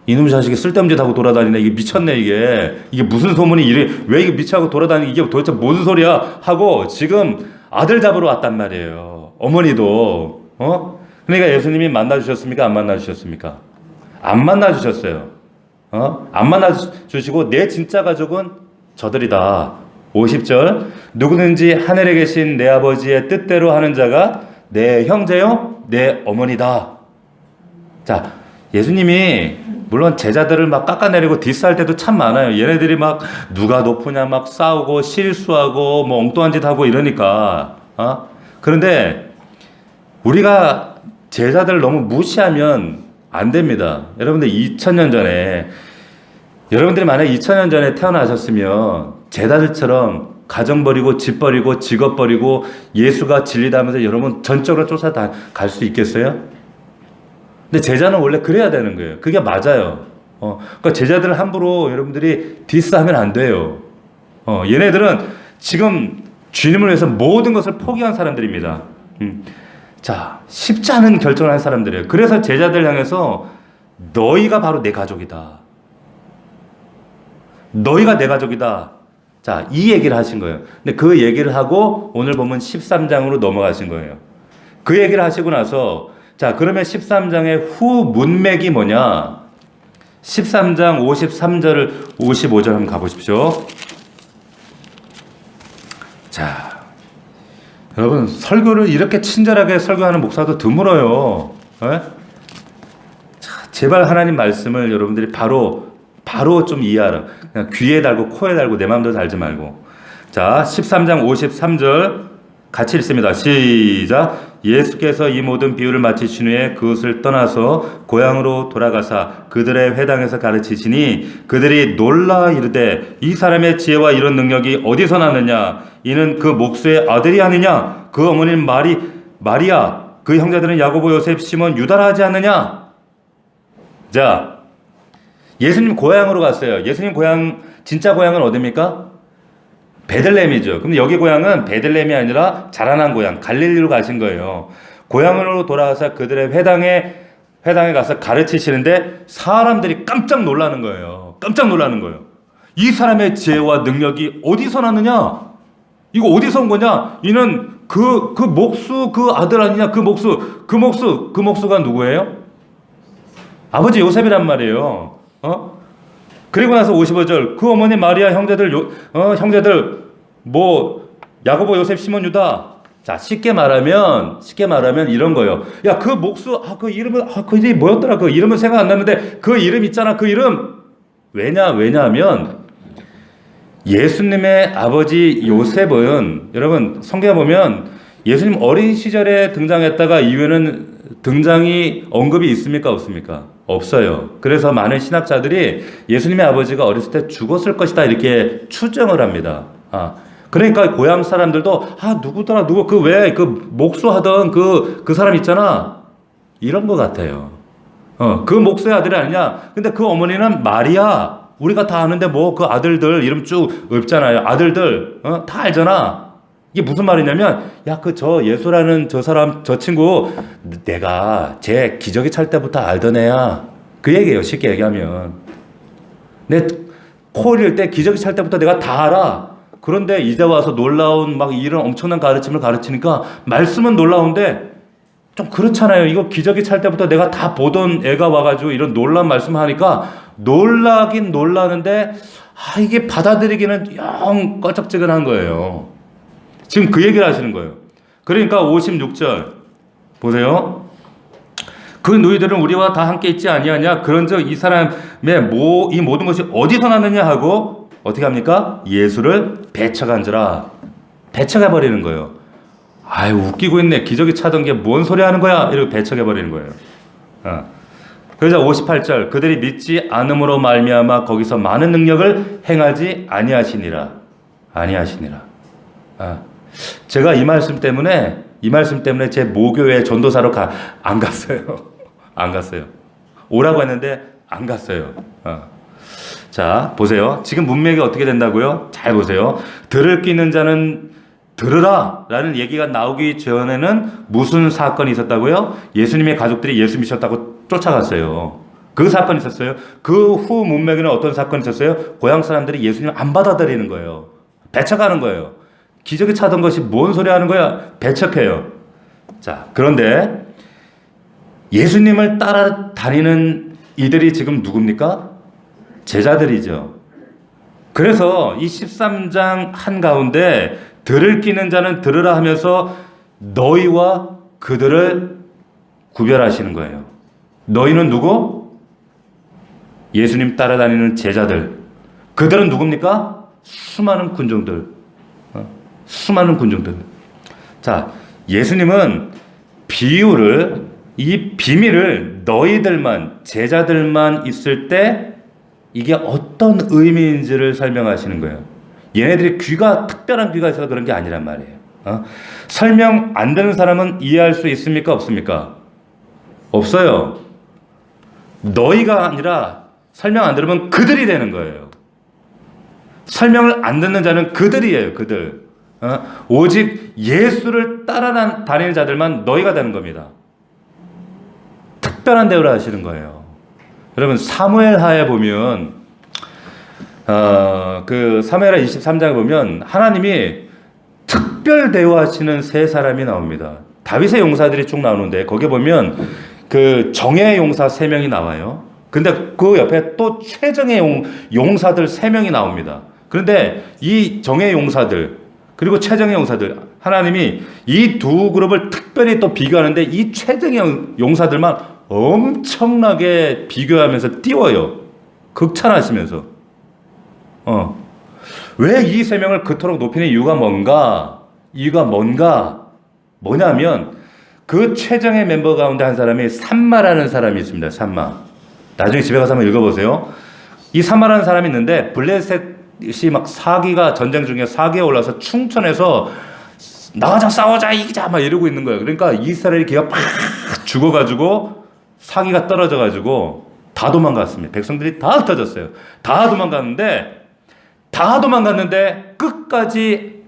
이놈 자식이 쓸데없는 짓 하고 돌아다니네. 이게 미쳤네, 이게 무슨 소문이 왜 이게 미쳐하고 돌아다니는 이게 도대체 무슨 소리야? 하고 지금 아들 잡으러 왔단 말이에요. 어머니도. 그러니까 예수님이 만나주셨습니까? 안 만나주셨습니까? 안 만나주셨어요. 안 만나주시고 내 진짜 가족은 저들이다. 50절 누구든지 하늘에 계신 내 아버지의 뜻대로 하는 자가 내 형제요 내 어머니다. 자, 예수님이 물론 제자들을 막 깎아내리고 디스할 때도 참 많아요. 얘네들이 막 누가 높으냐 막 싸우고 실수하고 뭐 엉뚱한 짓 하고 이러니까. 그런데 우리가 제자들을 너무 무시하면 안 됩니다. 여러분들 2000년 전에 여러분들이 만약에 2000년 전에 태어나셨으면 제자들처럼 가정 버리고 집 버리고 직업 버리고 예수가 진리다면서 여러분 전적으로 쫓아갈 수 있겠어요? 근데 제자는 원래 그래야 되는 거예요. 그게 맞아요. 그러니까 제자들을 함부로 여러분들이 디스하면 안 돼요. 얘네들은 지금 주님을 위해서 모든 것을 포기한 사람들입니다. 자, 쉽지 않은 결정을 한 사람들이에요. 그래서 제자들 향해서 너희가 바로 내 가족이다. 너희가 내 가족이다. 자, 이 얘기를 하신 거예요. 근데 그 얘기를 하고 오늘 보면 13장으로 넘어가신 거예요. 그 얘기를 하시고 나서 자, 그러면 13장의 후 문맥이 뭐냐? 13장 53절을 55절 한번 가보십시오. 자, 여러분 설교를 이렇게 친절하게 설교하는 목사도 드물어요. 에? 자, 제발 하나님 말씀을 여러분들이 바로 좀 이해하라. 그냥 귀에 달고 코에 달고 내 마음대로 달지 말고. 자, 13장 53절 같이 읽습니다. 시작. 예수께서 이 모든 비유를 마치신 후에 그것을 떠나서 고향으로 돌아가사 그들의 회당에서 가르치시니 그들이 놀라 이르되 이 사람의 지혜와 이런 능력이 어디서 나느냐? 이는 그 목수의 아들이 아니냐? 그 어머니는 마리아, 그 형제들은 야고보, 요셉, 시몬, 유다라 하지 않느냐? 자, 예수님 고향으로 갔어요. 예수님 고향, 진짜 고향은 어디입니까? 베들레헴이죠. 근데 여기 고향은 베들레헴이 아니라 자라난 고향, 갈릴리로 가신 거예요. 고향으로 돌아가서 그들의 회당에 가서 가르치시는데 사람들이 깜짝 놀라는 거예요. 깜짝 놀라는 거예요. 이 사람의 지혜와 능력이 어디서 나느냐? 이거 어디서 온 거냐? 이는 그 목수 그 아들 아니냐? 그 목수가 누구예요? 아버지 요셉이란 말이에요. 그리고 나서 55절 그 어머니 마리아 형제들 뭐 야고보 요셉 시몬 유다. 자, 쉽게 말하면 이런 거예요. 야, 그 목수 그 이름은 그 이름이 뭐였더라? 그 이름은 생각 안 나는데 그 이름 있잖아. 그 이름 왜냐하면 예수님의 아버지 요셉은 여러분 성경에 보면 예수님 어린 시절에 등장했다가 이후에는 등장이 언급이 있습니까? 없습니까? 없어요. 그래서 많은 신학자들이 예수님의 아버지가 어렸을 때 죽었을 것이다 이렇게 추정을 합니다. 그러니까 고향 사람들도 누구더라 그 왜 그 목수하던 그 사람 있잖아 이런 것 같아요. 그 목수의 아들이 아니냐? 근데 그 어머니는 마리아. 우리가 다 아는데 뭐 그 아들들 이름 쭉 읊잖아요. 아들들 다 알잖아. 이게 무슨 말이냐면 야, 저 예수라는 저 사람 저 친구 내가 제 기저귀 찰 때부터 알던 애야. 그 얘기예요. 쉽게 얘기하면 내 코 흘릴 때 기저귀 찰 때부터 내가 다 알아. 그런데 이제 와서 놀라운 막 이런 엄청난 가르침을 가르치니까 말씀은 놀라운데 좀 그렇잖아요. 이거 기저귀 찰 때부터 내가 다 보던 애가 와가지고 이런 놀라운 말씀을 하니까 놀라긴 놀라는데 이게 받아들이기는 영 꺼쩍지근한 거예요. 지금 그 얘기를 하시는 거예요. 그러니까 56절 보세요. 그 누이들은 우리와 다 함께 있지 아니하냐? 그런즉 이 사람의 이 모든 것이 어디서 났느냐 하고 어떻게 합니까? 예수를 배척한지라. 배척해 버리는 거예요. 아유, 웃기고 있네. 기저귀 차던 게 뭔 소리 하는 거야? 이러고 배척해 버리는 거예요. 그러자 58절 그들이 믿지 않음으로 말미암아 거기서 많은 능력을 행하지 아니하시니라. 제가 이 말씀 때문에 제 모교회 전도사로 안 갔어요. 안 갔어요. 오라고 했는데 안 갔어요. 자, 보세요. 지금 문맥이 어떻게 된다고요? 잘 보세요. 들을 끼는 자는 들으라 라는 얘기가 나오기 전에는 무슨 사건이 있었다고요? 예수님의 가족들이 예수 믿으셨다고 쫓아갔어요. 그 사건이 있었어요. 그 후 문맥에는 어떤 사건이 있었어요? 고향 사람들이 예수님을 안 받아들이는 거예요. 배척하는 거예요. 기저귀 차던 것이 뭔 소리 하는 거야? 배척해요. 자, 그런데 예수님을 따라다니는 이들이 지금 누굽니까? 제자들이죠. 그래서 이 13장 한가운데 들을 끼는 자는 들으라 하면서 너희와 그들을 구별하시는 거예요. 너희는 누구? 예수님 따라다니는 제자들. 그들은 누굽니까? 수많은 군중들. 수많은 군중들. 자, 예수님은 이 비밀을 너희들만, 제자들만 있을 때 이게 어떤 의미인지를 설명하시는 거예요. 얘네들이 특별한 귀가 있어서 그런 게 아니란 말이에요. 설명 안 되는 사람은 이해할 수 있습니까? 없습니까? 없어요. 너희가 아니라 설명 안 들으면 그들이 되는 거예요. 설명을 안 듣는 자는 그들이에요. 그들. 오직 예수를 따라다니는 자들만 너희가 되는 겁니다. 특별한 대우를 하시는 거예요. 여러분 사무엘하에 보면 그 사무엘하 23장에 보면 하나님이 특별 대우하시는 세 사람이 나옵니다. 다윗의 용사들이 쭉 나오는데 거기에 보면 그 정예의 용사 3명이 나와요. 근데 그 옆에 또 최정예 용사들 3명이 나옵니다. 그런데 이 정예 용사들 그리고 최정예 용사들 하나님이 이 두 그룹을 특별히 또 비교하는데 이 최정예 용사들만 엄청나게 비교하면서 띄워요. 극찬하시면서. 왜 이 3명을 그토록 높이는 이유가 뭔가? 뭐냐면 그 최정예 멤버 가운데 한 사람이 산마라는 사람이 있습니다. 산마. 나중에 집에 가서 한번 읽어보세요. 이 산마라는 사람이 있는데 블레셋이 막 전쟁 중에 사기에 올라서 충천에서 나가자 싸우자 이기자 막 이러고 있는 거예요. 그러니까 이스라엘이 기가 팍 죽어가지고 사기가 떨어져가지고 다 도망갔습니다. 백성들이 다 흩어졌어요. 다 도망갔는데 끝까지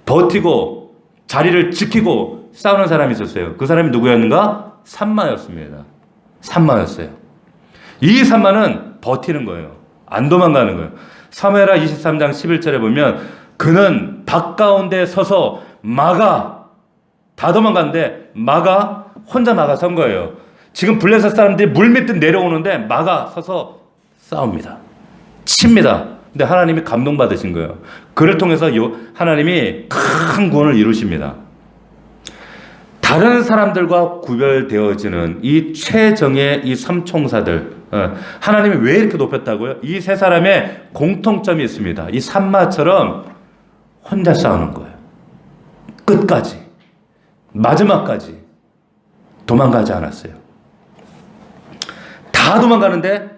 버티고 자리를 지키고 싸우는 사람이 있었어요. 그 사람이 누구였는가? 산마였습니다. 산마였어요. 이 산마는 버티는 거예요. 안 도망가는 거예요. 사무엘하 23장 11절에 보면 그는 밭 가운데 서서 다 도망갔는데 혼자 선 거예요. 지금 블레셋 사람들이 물밀듯 내려오는데 서서 싸웁니다. 칩니다. 근데 하나님이 감동받으신 거예요. 그를 통해서 하나님이 큰 구원을 이루십니다. 다른 사람들과 구별되어지는 이 최정예 이 삼총사들 하나님이 왜 이렇게 높였다고요? 이 세 사람의 공통점이 있습니다. 이 산마처럼 혼자 싸우는 거예요. 끝까지 마지막까지 도망가지 않았어요. 다 도망가는데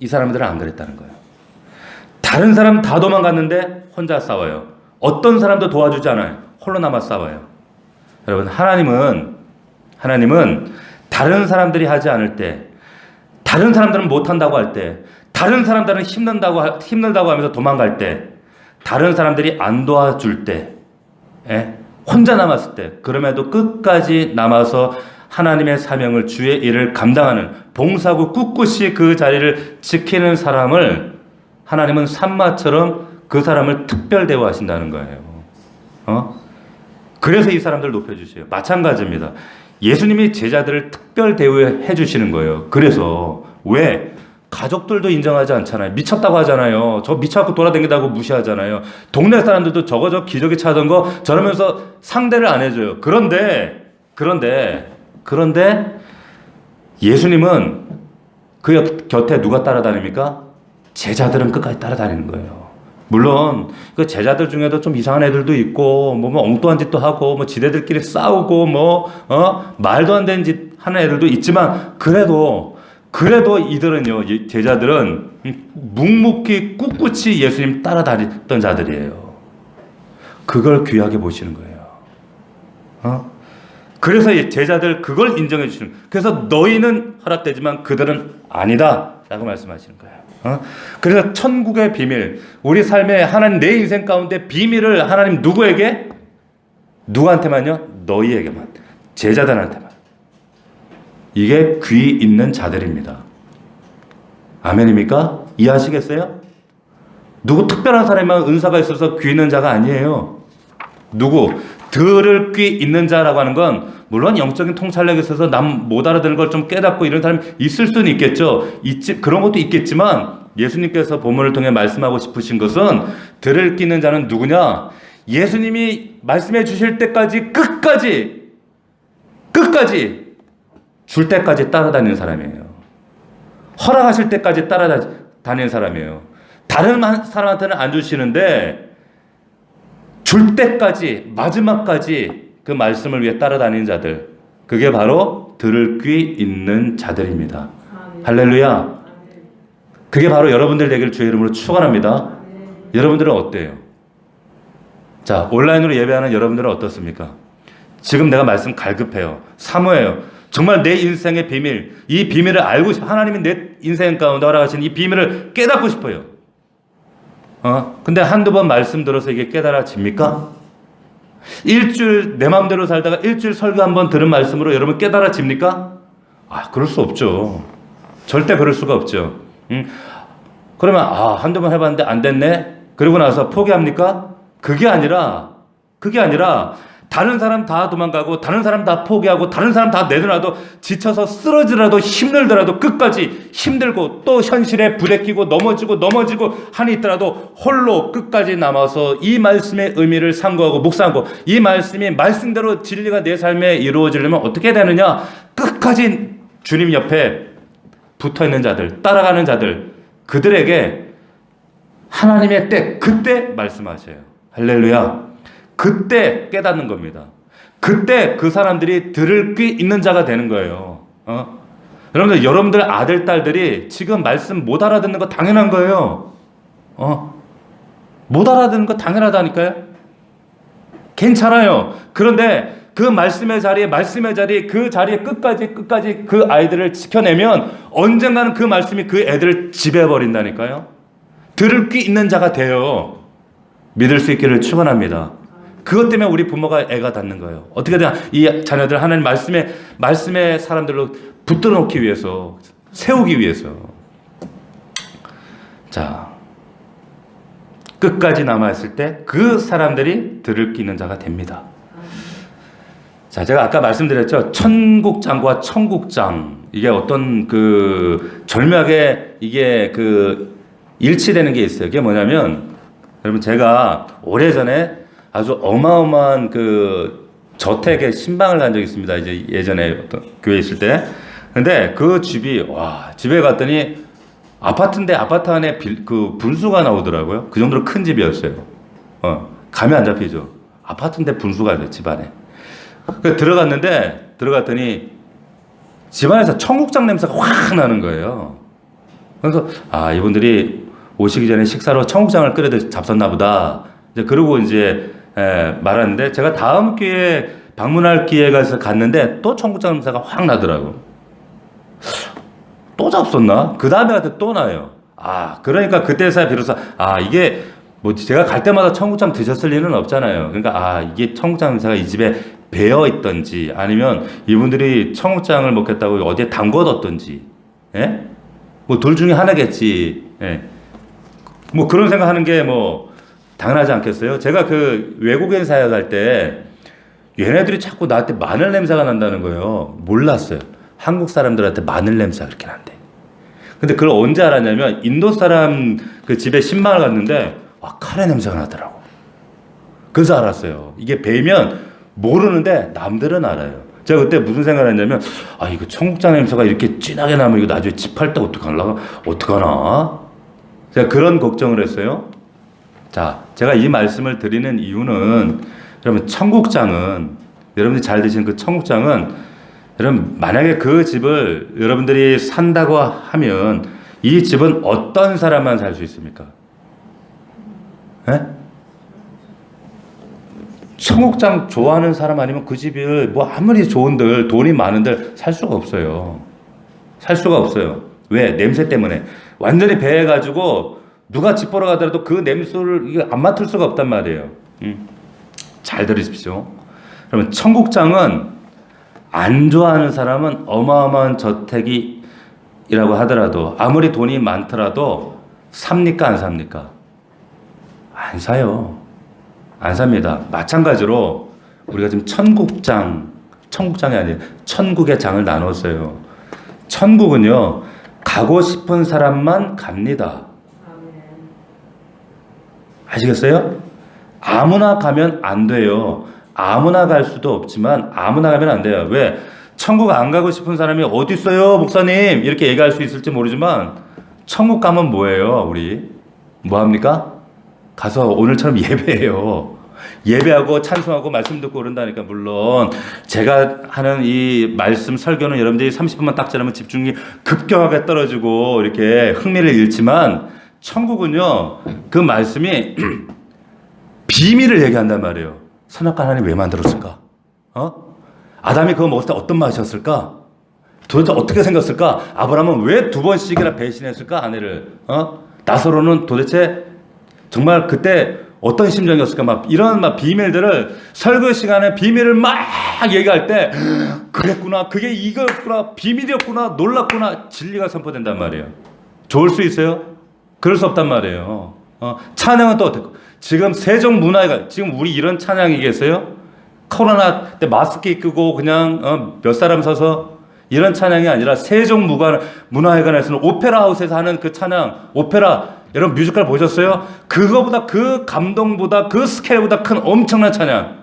이 사람들은 안 그랬다는 거예요. 다른 사람 다 도망갔는데 혼자 싸워요. 어떤 사람도 도와주지 않아요. 홀로 남아 싸워요. 여러분 하나님은 다른 사람들이 하지 않을 때, 다른 사람들은 못한다고 할 때, 다른 사람들은 힘들다고 하면서 도망갈 때, 다른 사람들이 안 도와줄 때, 혼자 남았을 때, 그럼에도 끝까지 남아서 하나님의 사명을 주의 일을 감당하는 봉사하고 꿋꿋이 그 자리를 지키는 사람을 하나님은 산마처럼 그 사람을 특별 대우하신다는 거예요. 그래서 이 사람들을 높여주세요. 마찬가지입니다. 예수님이 제자들을 특별 대우해 주시는 거예요. 그래서 왜? 가족들도 인정하지 않잖아요. 미쳤다고 하잖아요. 저 미쳐갖고 돌아다닌다고 무시하잖아요. 동네 사람들도 저거 기저귀 차던 거 저러면서 상대를 안 해줘요. 그런데 예수님은 그 곁에 누가 따라다닙니까? 제자들은 끝까지 따라다니는 거예요. 물론 그 제자들 중에도 좀 이상한 애들도 있고 뭐 엉뚱한 짓도 하고 뭐 지네들끼리 싸우고 말도 안 되는 짓 하는 애들도 있지만 그래도 이들은요, 제자들은 묵묵히 꿋꿋이 예수님 따라다녔던 자들이에요. 그걸 귀하게 보시는 거예요. 그래서 이 제자들 그걸 인정해 주시는 거예요. 그래서 너희는 허락되지만 그들은 아니다 라고 말씀하시는 거예요. 그래서 천국의 비밀, 우리 삶의 하나님 내 인생 가운데 비밀을 하나님 누구한테만요? 너희에게만, 제자들한테만. 이게 귀 있는 자들입니다. 아멘입니까? 이해하시겠어요? 누구 특별한 사람만 은사가 있어서 귀 있는 자가 아니에요. 들을 귀 있는 자라고 하는 건 물론 영적인 통찰력이 있어서 남 못 알아듣는 걸 좀 깨닫고 이런 사람이 있을 수는 있겠죠. 그런 것도 있겠지만 예수님께서 본문을 통해 말씀하고 싶으신 것은 들을 귀 있는 자는 누구냐? 예수님이 말씀해 주실 때까지 끝까지 줄 때까지 따라다니는 사람이에요. 허락하실 때까지 따라다니는 사람이에요. 다른 사람한테는 안 주시는데 줄 때까지 마지막까지 그 말씀을 위해 따라다니는 자들, 그게 바로 들을 귀 있는 자들입니다. 할렐루야. 그게 바로 여러분들 되기를 주의 이름으로 축원합니다. 여러분들은 어때요? 자, 온라인으로 예배하는 여러분들은 어떻습니까? 지금 내가 말씀 갈급해요. 사모해요. 정말 내 인생의 비밀, 이 비밀을 알고 싶어. 하나님이 내 인생 가운데 허락하신 이 비밀을 깨닫고 싶어요. 근데 한두 번 말씀 들어서 이게 깨달아집니까? 일주일 내 마음대로 살다가 일주일 설교 한번 들은 말씀으로 여러분 깨달아집니까? 그럴 수 없죠. 절대 그럴 수가 없죠. 그러면 한두 번 해봤는데 안 됐네? 그러고 나서 포기합니까? 그게 아니라 다른 사람 다 도망가고 다른 사람 다 포기하고 다른 사람 다 내려놔도 지쳐서 쓰러지더라도 힘들더라도 끝까지 힘들고 또 현실에 부대끼고 넘어지고 한이 있더라도 홀로 끝까지 남아서 이 말씀의 의미를 상고하고 묵상하고 이 말씀이 말씀대로 진리가 내 삶에 이루어지려면 어떻게 되느냐? 끝까지 주님 옆에 붙어있는 자들, 따라가는 자들, 그들에게 하나님의 때 그때 말씀하세요. 할렐루야. 그때 깨닫는 겁니다. 그때 그 사람들이 들을 귀 있는 자가 되는 거예요. 여러분들 아들, 딸들이 지금 말씀 못 알아듣는 거 당연한 거예요. 못 알아듣는 거 당연하다니까요. 괜찮아요. 그런데 그 말씀의 자리에 그 자리에 끝까지 그 아이들을 지켜내면 언젠가는 그 말씀이 그 애들을 지배해버린다니까요. 들을 귀 있는 자가 돼요. 믿을 수 있기를 축원합니다. 그것 때문에 우리 부모가 애가 닿는 거예요. 어떻게든 이 자녀들 하나님 말씀의 사람들로 붙들어 놓기 위해서, 세우기 위해서. 자, 끝까지 남아있을 때 그 사람들이 들을 귀 있는 자가 됩니다. 자, 제가 아까 말씀드렸죠. 천국장과 청국장. 이게 어떤 절묘하게 이게 일치되는 게 있어요. 그게 뭐냐면, 여러분, 제가 오래전에 아주 어마어마한 저택에 신방을 간 적이 있습니다. 이제 예전에 어떤 교회에 있을 때. 근데 그 집이, 집에 갔더니 아파트인데 아파트 안에 분수가 나오더라고요. 그 정도로 큰 집이었어요. 감이 안 잡히죠. 아파트인데 분수가 있어요, 집 안에. 들어갔더니 집안에서 청국장 냄새가 확 나는 거예요. 그래서 이분들이 오시기 전에 식사로 청국장을 끓여서 잡섰나 보다. 그러고 말하는데 제가 다음 기회에 방문할 기회가 있어서 갔는데 또 청국장 냄새가 확 나더라고. 또 잡섰나? 그 다음에 가서 또 나요. 그러니까 그때서야 비로소 이게 제가 갈 때마다 청국장 드셨을 리는 없잖아요. 그러니까 이게 청국장 냄새가 이 집에 배어 있던지 아니면 이분들이 청국장을 먹겠다고 어디에 담궈뒀던지, 예? 둘 중에 하나겠지. 예. 그런 생각하는 게 당연하지 않겠어요? 제가 외국인 사역 할 때 얘네들이 자꾸 나한테 마늘 냄새가 난다는 거예요. 몰랐어요. 한국 사람들한테 마늘 냄새가 그렇게 난대. 근데 그걸 언제 알았냐면 인도 사람 그 집에 신방을 갔는데 와, 카레 냄새가 나더라고. 그래서 알았어요. 이게 배면 모르는데 남들은 알아요. 제가 그때 무슨 생각을 했냐면 아, 이거 청국장 냄새가 이렇게 진하게 나면 이거 나중에 집할 때 어떡하나? 제가 그런 걱정을 했어요. 자, 제가 이 말씀을 드리는 이유는 여러분 청국장은 여러분들이 잘 드시는 그 청국장은 여러분 만약에 그 집을 여러분들이 산다고 하면 이 집은 어떤 사람만 살 수 있습니까? 에? 청국장 좋아하는 사람 아니면 그 집을 뭐 아무리 좋은들 돈이 많은들 살 수가 없어요. 살 수가 없어요. 왜? 냄새 때문에 완전히 배해가지고 누가 집 보러 가더라도 그 냄새를 이게 안 맡을 수가 없단 말이에요. 잘 들으십시오. 그러면 청국장은 안 좋아하는 사람은 어마어마한 저택이라고 하더라도 아무리 돈이 많더라도 삽니까 안 삽니까? 안 사요. 안 삽니다. 마찬가지로 우리가 지금 청국장이 아니에요. 천국의 장을 나눴어요. 천국은요, 가고 싶은 사람만 갑니다. 아시겠어요? 아무나 가면 안 돼요. 아무나 갈 수도 없지만 아무나 가면 안 돼요. 왜? 천국 안 가고 싶은 사람이 어디 있어요, 목사님? 이렇게 얘기할 수 있을지 모르지만 천국 가면 뭐예요, 우리? 뭐 합니까? 가서 오늘처럼 예배해요. 예배하고 찬송하고 말씀 듣고 그런다니까. 물론 제가 하는 이 말씀 설교는 여러분들이 30분만 딱 지나면 집중이 급격하게 떨어지고 이렇게 흥미를 잃지만 천국은요, 그 말씀이 비밀을 얘기한단 말이에요. 선악과 하나님 왜 만들었을까? 아담이 그거 먹었을 때 어떤 맛이었을까? 도대체 어떻게 생겼을까? 아브라함은 왜 2번씩이나 배신했을까? 아내를. 나사로는 도대체 정말 그때 어떤 심정이었을까? 막 이런 막 비밀들을 설교 시간에 비밀을 막 얘기할 때 그랬구나. 그게 이거였구나. 비밀이었구나. 놀랐구나. 진리가 선포된단 말이에요. 좋을 수 있어요? 그럴 수 없단 말이에요. 찬양은 또 어떻고? 지금 세종문화회관, 지금 우리 이런 찬양이겠어요? 코로나 때 마스크 끼고 그냥 몇 사람 서서 이런 찬양이 아니라 세종문화회관에서는 오페라 하우스에서 하는 그 찬양, 오페라, 여러분 뮤지컬 보셨어요? 그거보다 그 감동보다 그 스케일보다 큰 엄청난 찬양,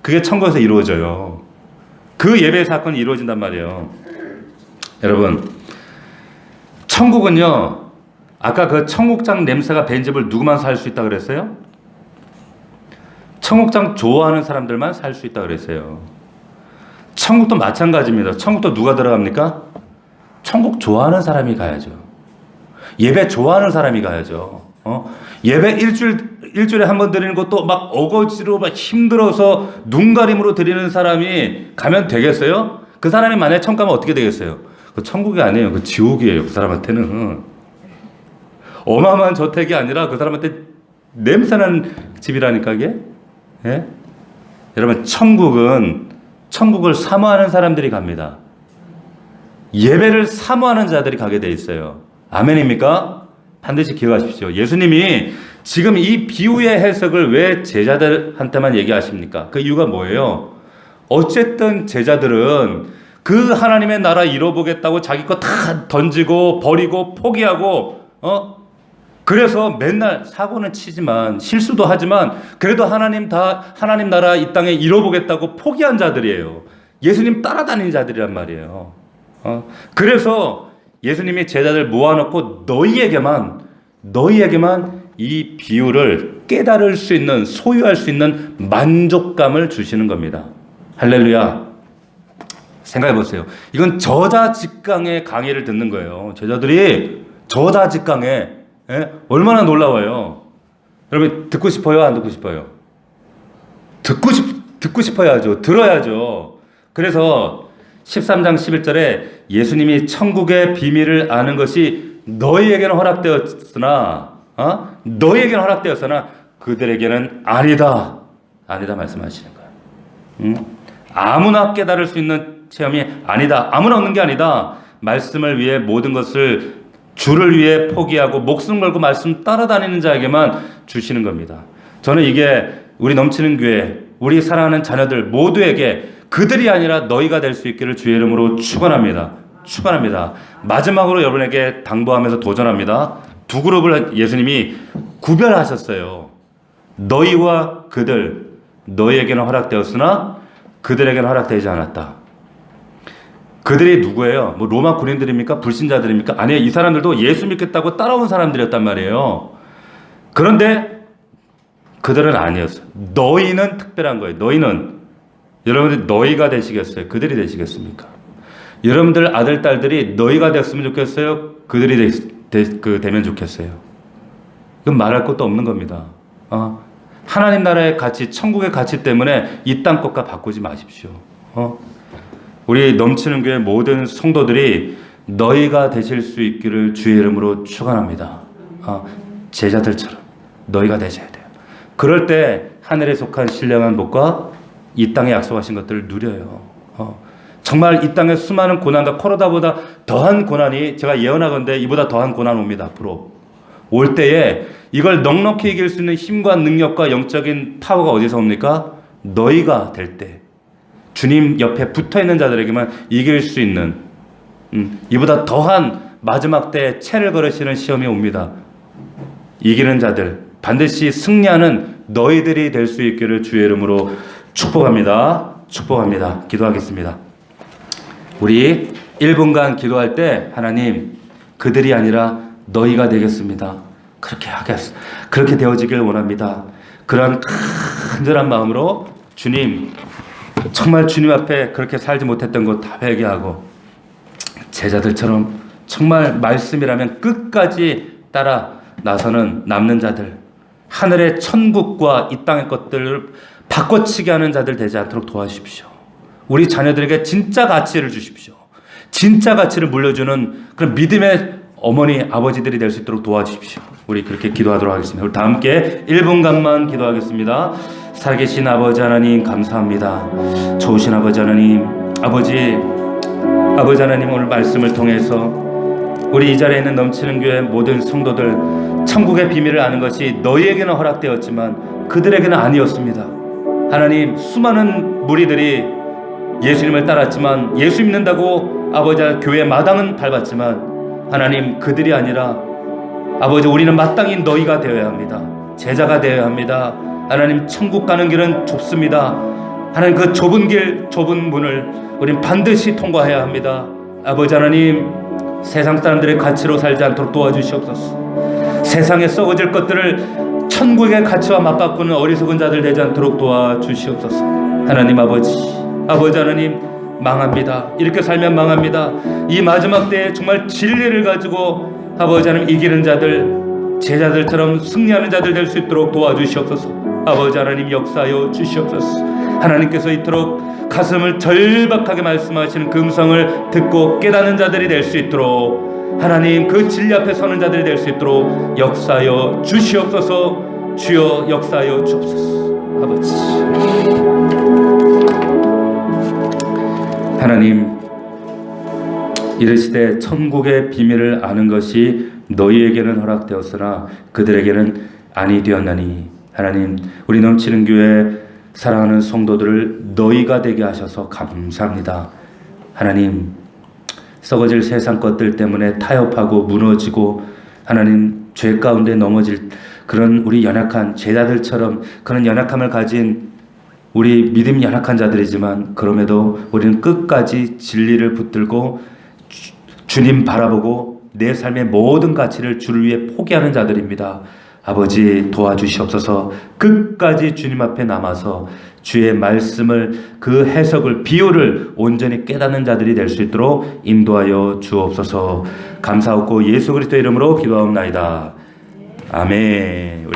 그게 천국에서 이루어져요. 그 예배 사건이 이루어진단 말이에요. 여러분, 천국은요, 아까 그 청국장 냄새가 배인 집을 누구만 살 수 있다 그랬어요? 청국장 좋아하는 사람들만 살 수 있다 그랬어요. 천국도 마찬가지입니다. 천국도 누가 들어갑니까? 천국 좋아하는 사람이 가야죠. 예배 좋아하는 사람이 가야죠. 예배 일주일에 한 번 드리는 것도 막 어거지로 막 힘들어서 눈가림으로 드리는 사람이 가면 되겠어요? 그 사람이 만약에 천국 가면 어떻게 되겠어요? 그 천국이 아니에요. 그 지옥이에요. 그 사람한테는. 어마어마한 저택이 아니라 그 사람한테 냄새나는 집이라니까 이게. 예? 여러분, 천국을 사모하는 사람들이 갑니다. 예배를 사모하는 자들이 가게 돼 있어요. 아멘입니까? 반드시 기억하십시오. 예수님이 지금 이 비유의 해석을 왜 제자들한테만 얘기하십니까? 그 이유가 뭐예요? 어쨌든 제자들은 그 하나님의 나라 이뤄보겠다고 자기 거 다 던지고 버리고 포기하고 그래서 맨날 사고는 치지만 실수도 하지만 그래도 하나님 나라 이 땅에 이뤄보겠다고 포기한 자들이에요. 예수님 따라다니는 자들이란 말이에요. 그래서 예수님이 제자들 모아놓고 너희에게만 이 비유를 깨달을 수 있는, 소유할 수 있는 만족감을 주시는 겁니다. 할렐루야. 생각해 보세요. 이건 저자직강의 강의를 듣는 거예요. 제자들이 저자직강에 얼마나 놀라워요. 여러분 듣고 싶어요? 안 듣고 싶어요? 듣고 싶어야죠. 들어야죠. 그래서 13장 11절에 예수님이 천국의 비밀을 아는 것이 너희에게는 허락되었으나 그들에게는 아니다 말씀하시는 거예요. 아무나 깨달을 수 있는 체험이 아니다. 아무나 얻는 게 아니다. 말씀을 위해 모든 것을 주를 위해 포기하고 목숨 걸고 말씀 따라다니는 자에게만 주시는 겁니다. 저는 이게 우리 넘치는 교회, 우리 사랑하는 자녀들 모두에게 그들이 아니라 너희가 될 수 있기를 주의 이름으로 축원합니다. 축원합니다. 마지막으로 여러분에게 당부하면서 도전합니다. 두 그룹을 예수님이 구별하셨어요. 너희와 그들, 너희에게는 허락되었으나 그들에게는 허락되지 않았다. 그들이 누구예요? 뭐 로마 군인들입니까? 불신자들입니까? 아니에요. 이 사람들도 예수 믿겠다고 따라온 사람들이었단 말이에요. 그런데 그들은 아니었어요. 너희는 특별한 거예요. 너희는, 여러분들 너희가 되시겠어요? 그들이 되시겠습니까? 여러분들 아들, 딸들이 너희가 됐으면 좋겠어요? 그들이 되면 좋겠어요? 그건 말할 것도 없는 겁니다. 하나님 나라의 가치, 천국의 가치 때문에 이 땅 것과 바꾸지 마십시오. 우리 넘치는 교회 모든 성도들이 너희가 되실 수 있기를 주의 이름으로 축원합니다. 제자들처럼 너희가 되셔야 돼요. 그럴 때 하늘에 속한 신령한 복과 이 땅에 약속하신 것들을 누려요. 정말 이 땅의 수많은 고난과 코로나보다 더한 고난이, 제가 예언하건대 이보다 더한 고난 옵니다. 앞으로 올 때에 이걸 넉넉히 이길 수 있는 힘과 능력과 영적인 파워가 어디서 옵니까? 너희가 될 때, 주님 옆에 붙어있는 자들에게만 이길 수 있는 이보다 더한 마지막 때 채를 걸으시는 시험이 옵니다. 이기는 자들, 반드시 승리하는 너희들이 될 수 있기를 주의 이름으로 축복합니다. 축복합니다. 기도하겠습니다. 우리 1분간 기도할 때 하나님, 그들이 아니라 너희가 되겠습니다. 그렇게 되어지길 원합니다. 그런 간절한 마음으로 주님, 정말 주님 앞에 그렇게 살지 못했던 것 다 회개하고 제자들처럼 정말 말씀이라면 끝까지 따라 나서는 남는 자들, 하늘의 천국과 이 땅의 것들을 바꿔치기 하는 자들 되지 않도록 도와주십시오. 우리 자녀들에게 진짜 가치를 주십시오. 진짜 가치를 물려주는 그런 믿음의 어머니, 아버지들이 될 수 있도록 도와주십시오. 우리 그렇게 기도하도록 하겠습니다. 우리 다 함께 1분간만 기도하겠습니다. 살아계신 아버지 하나님 감사합니다. 좋으신 아버지 하나님, 아버지 하나님, 오늘 말씀을 통해서 우리 이 자리에 있는 넘치는 교회 모든 성도들, 천국의 비밀을 아는 것이 너희에게는 허락되었지만 그들에게는 아니었습니다. 하나님, 수많은 무리들이 예수님을 따랐지만, 예수 믿는다고 아버지 교회 마당은 밟았지만 하나님, 그들이 아니라 아버지, 우리는 마땅히 너희가 되어야 합니다. 제자가 되어야 합니다. 하나님, 천국 가는 길은 좁습니다. 하나님, 그 좁은 길, 좁은 문을 우린 반드시 통과해야 합니다. 아버지 하나님, 세상 사람들의 가치로 살지 않도록 도와주시옵소서. 세상에 썩어질 것들을 천국의 가치와 맞바꾸는 어리석은 자들 되지 않도록 도와주시옵소서. 하나님 아버지 하나님, 망합니다. 이렇게 살면 망합니다. 이 마지막 때에 정말 진리를 가지고 아버지 하나님 이기는 자들, 제자들처럼 승리하는 자들 될 수 있도록 도와주시옵소서. 아버지 하나님 역사하여 주시옵소서. 하나님께서 이토록 가슴을 절박하게 말씀하시는 그 음성을 듣고 깨닫는 자들이 될 수 있도록, 하나님 그 진리 앞에 서는 자들이 될 수 있도록 역사하여 주시옵소서. 주여 역사하여 주옵소서. 아버지 하나님, 이르시되 천국의 비밀을 아는 것이 너희에게는 허락되었으나 그들에게는 아니 되었나니. 하나님, 우리 넘치는 교회 사랑하는 성도들을 너희가 되게 하셔서 감사합니다. 하나님, 썩어질 세상 것들 때문에 타협하고 무너지고 하나님 죄 가운데 넘어질 그런 우리 연약한 제자들처럼 그런 연약함을 가진 우리 믿음이 연약한 자들이지만, 그럼에도 우리는 끝까지 진리를 붙들고 주님 바라보고 내 삶의 모든 가치를 주를 위해 포기하는 자들입니다. 아버지 도와주시옵소서. 끝까지 주님 앞에 남아서 주의 말씀을, 그 해석을, 비유를 온전히 깨닫는 자들이 될 수 있도록 인도하여 주옵소서. 감사하고 예수 그리스도의 이름으로 기도하옵나이다. 아멘.